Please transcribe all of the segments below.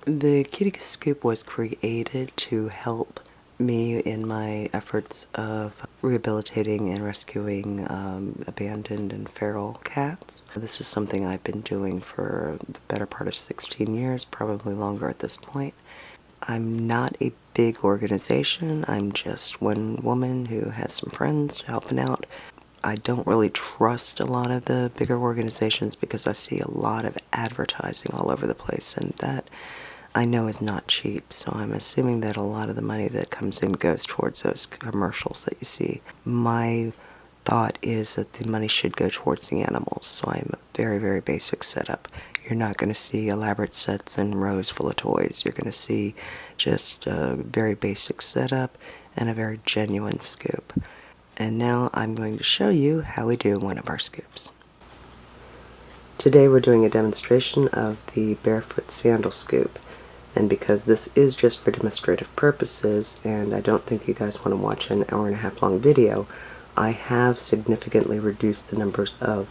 The Kitty Scoop was created to help me in my efforts of rehabilitating and rescuing abandoned and feral cats. This is something I've been doing for the better part of 16 years, probably longer at this point. I'm not a big organization. I'm just one woman who has some friends helping out. I don't really trust a lot of the bigger organizations because I see a lot of advertising all over the place, and that I know is not cheap, so I'm assuming that a lot of the money that comes in goes towards those commercials that you see. My thought is that the money should go towards the animals, so I'm a very, very basic setup. You're not going to see elaborate sets and rows full of toys. You're going to see just a very basic setup and a very genuine scoop. And now I'm going to show you how we do one of our scoops. Today we're doing a demonstration of the Barefoot Sandal scoop. And because this is just for demonstrative purposes, and I don't think you guys want to watch an hour-and-a-half long video, I have significantly reduced the numbers of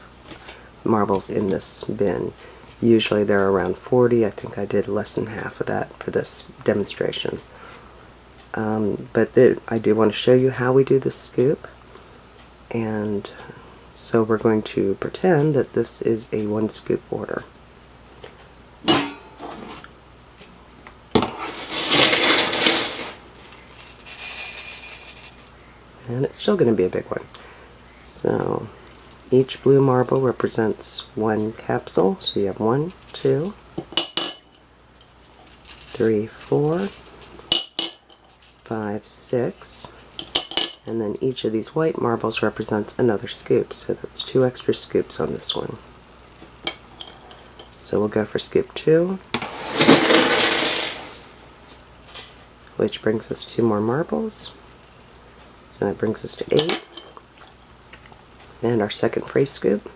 marbles in this bin. Usually they're around 40. I think I did less than half of that for this demonstration. But I do want to show you how we do this scoop. And so we're going to pretend that this is a one scoop order. And it's still going to be a big one. So each blue marble represents one capsule. So you have 1, 2, 3, 4, 5, 6. And then each of these white marbles represents another scoop. So that's 2 extra scoops on this one. So we'll go for scoop 2, which brings us 2 more marbles. So that brings us to 8. And our second free scoop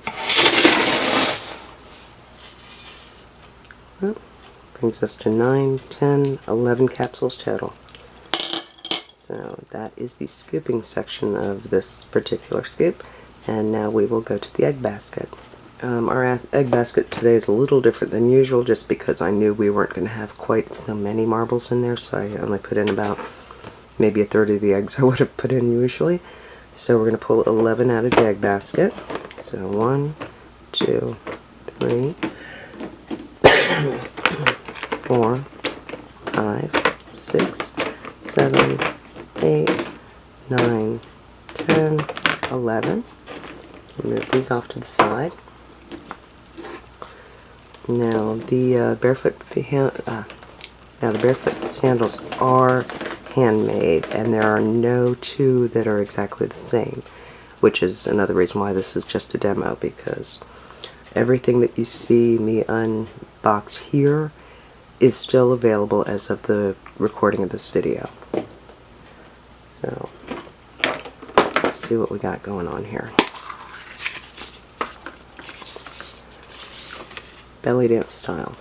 brings us to 9, 10, 11 capsules total. So that is the scooping section of this particular scoop. And now we will go to the egg basket. Our egg basket today is a little different than usual just because I knew we weren't going to have quite so many marbles in there, so I only put in about maybe a third of the eggs I would have put in usually. So we're going to pull 11 out of the egg basket. So 1, 2, 3, 4, 5, 6, 7, 8, 9, 10, 11. Move these off to the side. Now the Barefoot sandals are handmade, and there are no 2 that are exactly the same, which is another reason why this is just a demo, because everything that you see me unbox here is still available as of the recording of this video. So let's see what we got going on here. Belly dance style.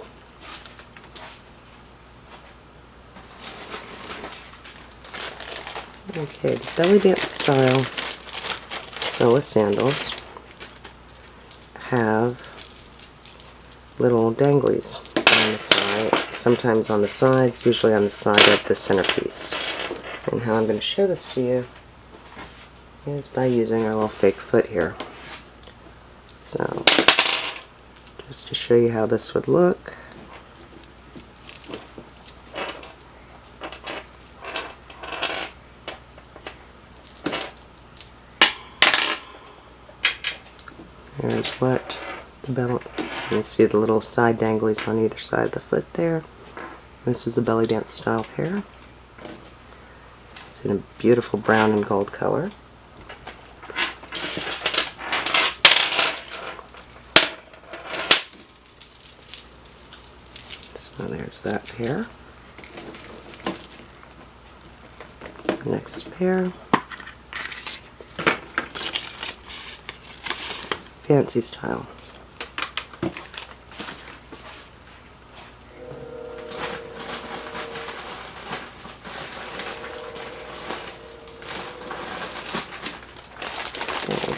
Okay, the belly dance style Zoa sandals have little danglies on the side, sometimes on the sides, usually on the side of the centerpiece. And how I'm going to show this to you is by using our little fake foot here. So, just to show you how this would look. There's what the belly, you can see the little side danglies on either side of the foot there. This is a belly dance style pair. It's in a beautiful brown and gold color. So there's that pair. Next pair. Fancy style.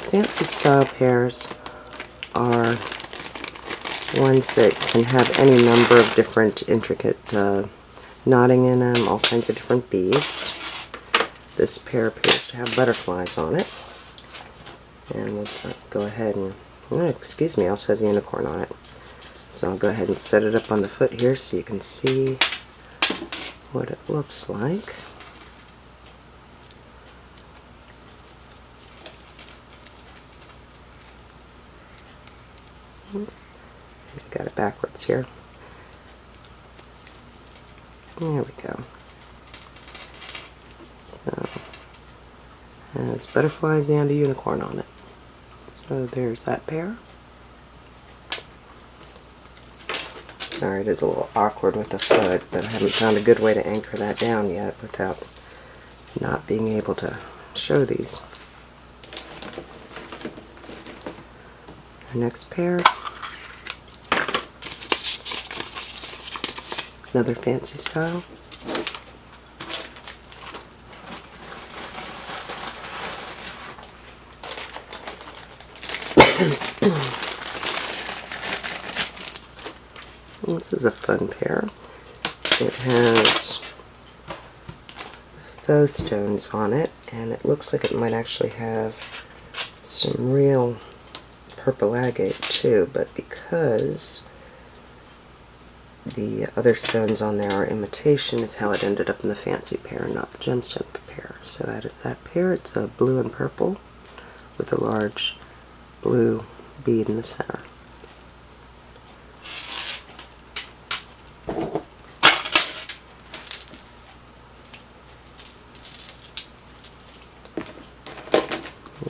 Fancy style pairs are ones that can have any number of different intricate knotting in them, all kinds of different beads. This pair appears to have butterflies on it. And we'll go ahead and, oh, excuse me, also has a unicorn on it. So I'll go ahead and set it up on the foot here so you can see what it looks like. I've got it backwards here. There we go. So, it has butterflies and a unicorn on it. So there's that pair. Sorry, it is a little awkward with the foot, but I haven't found a good way to anchor that down yet without not being able to show these. Our next pair. Another fancy style. This is a fun pair. It has faux stones on it, and it looks like it might actually have some real purple agate too, but because the other stones on there are imitation is how it ended up in the fancy pair, not the gemstone pair. So that is that pair. It's a blue and purple with a large blue bead in the center.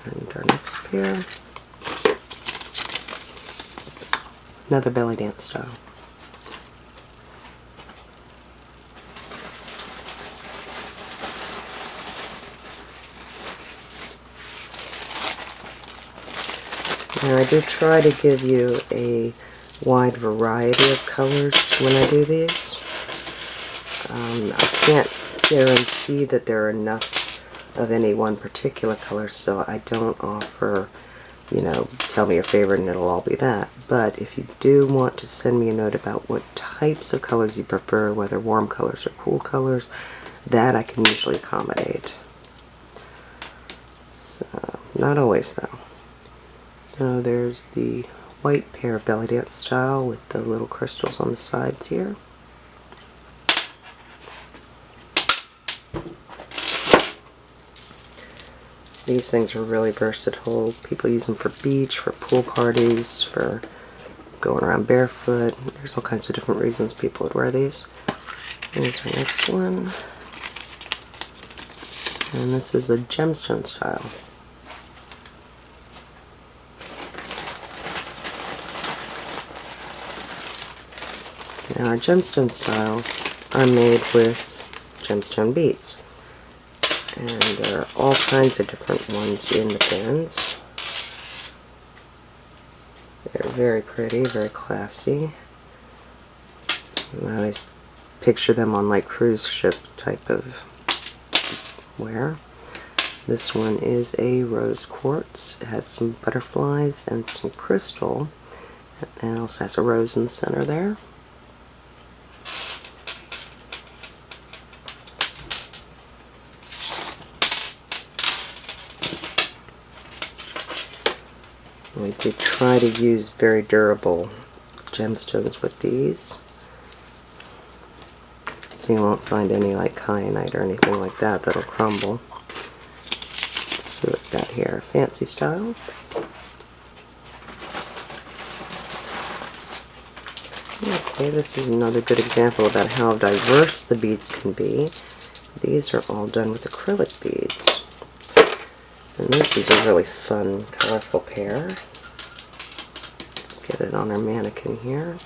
And our next pair, another belly dance style. Now I do try to give you a wide variety of colors when I do these. I can't guarantee that there are enough of any one particular color, so I don't offer, you know, tell me your favorite and it'll all be that. But if you do want to send me a note about what types of colors you prefer, whether warm colors or cool colors, that I can usually accommodate. So, not always though. So there's the white pair belly dance style with the little crystals on the sides here. These things are really versatile. People use them for beach, for pool parties, for going around barefoot. There's all kinds of different reasons people would wear these. Here's our next one. And this is a gemstone style. Now our gemstone style are made with gemstone beads. And there are all kinds of different ones in the bins. They're very pretty, very classy. I always picture them on like cruise ship type of wear. This one is a rose quartz. It has some butterflies and some crystal. And it also has a rose in the center there. We do try to use very durable gemstones with these, so you won't find any like kyanite or anything like that that'll crumble. So we've got here fancy style. Okay, this is another good example about how diverse the beads can be. These are all done with acrylic beads. And this is a really fun, colorful pair. Let's get it on our mannequin here.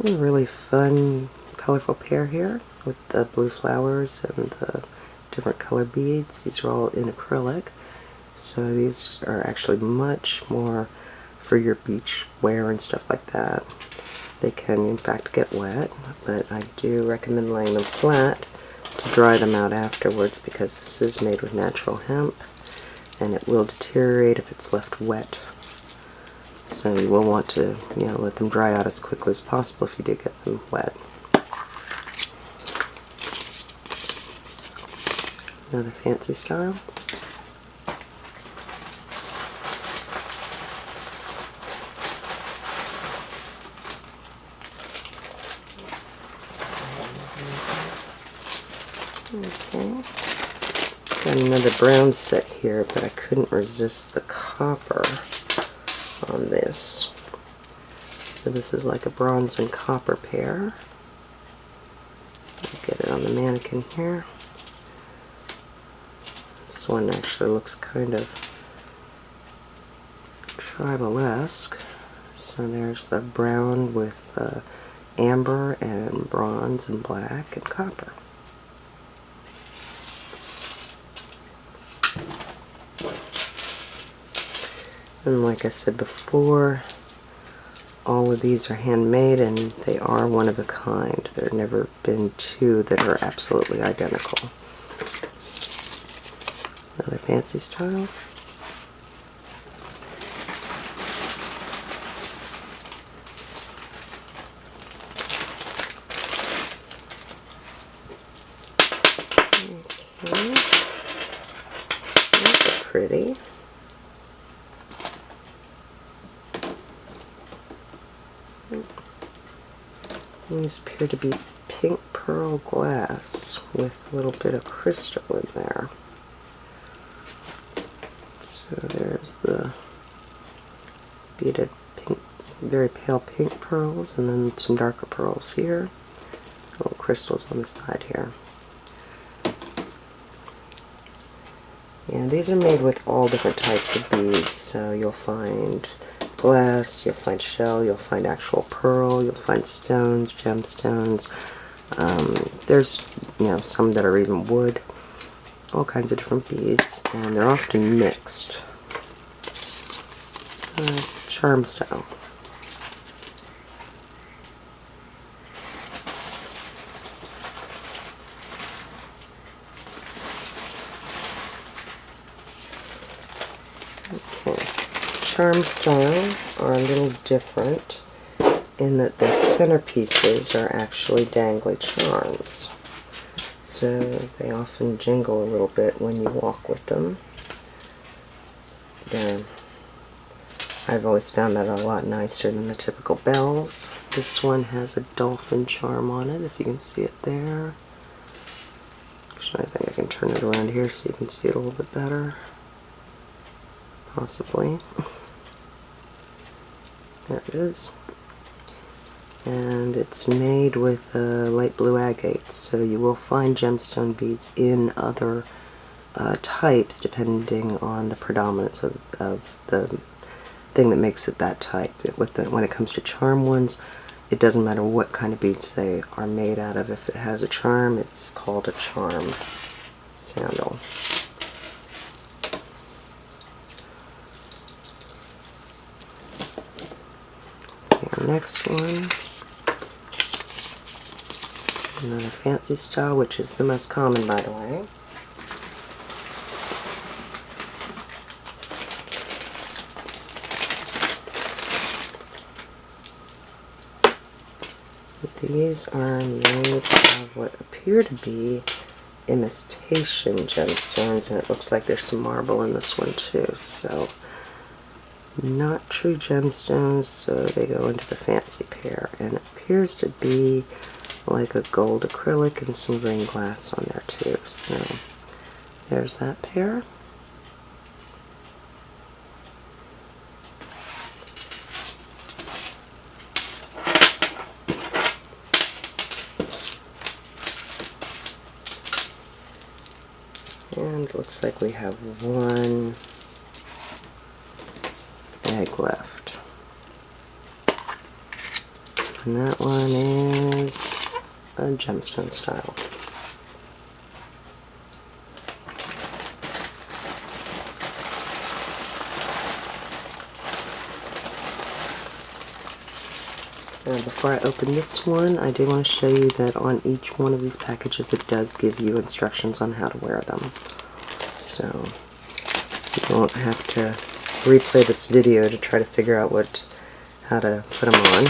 A really fun, colorful pair here with the blue flowers and the different color beads. These are all in acrylic, so these are actually much more for your beach wear and stuff like that. They can in fact get wet, but I do recommend laying them flat to dry them out afterwards because this is made with natural hemp and it will deteriorate if it's left wet. So you will want to, let them dry out as quickly as possible if you do get them wet. Another fancy style. Okay. Got another brown set here, but I couldn't resist the copper on this. So this is like a bronze and copper pair. I'll get it on the mannequin here. This one actually looks kind of tribal-esque. So there's the brown with amber and bronze and black and copper. And like I said before, all of these are handmade and they are one of a kind. There have never been two that are absolutely identical. Another fancy style. Okay. These are pretty. These appear to be pink pearl glass with a little bit of crystal in there. So there's the beaded pink, very pale pink pearls, and then some darker pearls here. Little crystals on the side here. And these are made with all different types of beads, so you'll find glass, you'll find shell, you'll find actual pearl, you'll find stones, gemstones. There's, some that are even wood, all kinds of different beads, and they're often mixed. Charm style. Okay. Charm style are a little different in that their centerpieces are actually dangly charms. So they often jingle a little bit when you walk with them. I've always found that a lot nicer than the typical bells. This one has a dolphin charm on it, if you can see it there. Actually, I think I can turn it around here so you can see it a little bit better. Possibly. There it is. And it's made with light blue agate, so you will find gemstone beads in other types depending on the predominance of the thing that makes it that type. When it comes to charm ones, it doesn't matter what kind of beads they are made out of. If it has a charm, it's called a charm sandal. Our next one, another fancy style, which is the most common, by the way. These are made of what appear to be imitation gemstones, and it looks like there's some marble in this one too, so not true gemstones, so they go into the fancy pair, and it appears to be like a gold acrylic and some green glass on there too, so there's that pair. And it looks like we have one egg left. And that one is a gemstone style. Before I open this one, I do want to show you that on each one of these packages it does give you instructions on how to wear them. So you won't have to replay this video to try to figure out how to put them on.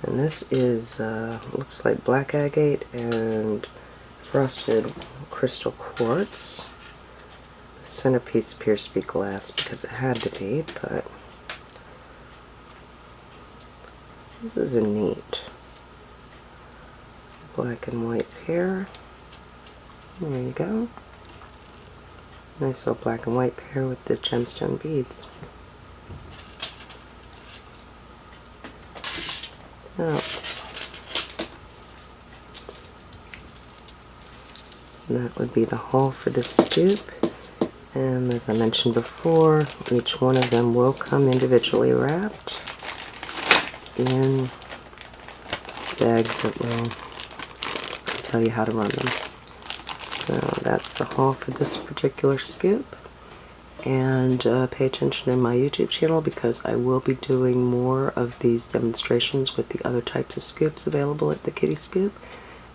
And this is, looks like black agate and frosted crystal quartz. The centerpiece appears to be glass because it had to be, but this is a neat black and white pair. There you go. Nice little black and white pair with the gemstone beads. Oh. And that would be the haul for this scoop. And as I mentioned before, each one of them will come individually wrapped in bags that will tell you how to run them. So that's the haul for this particular scoop. And pay attention in my YouTube channel because I will be doing more of these demonstrations with the other types of scoops available at the Kitty Scoop.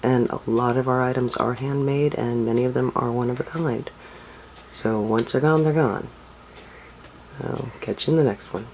And a lot of our items are handmade and many of them are one of a kind. So once they're gone, they're gone. I'll catch you in the next one.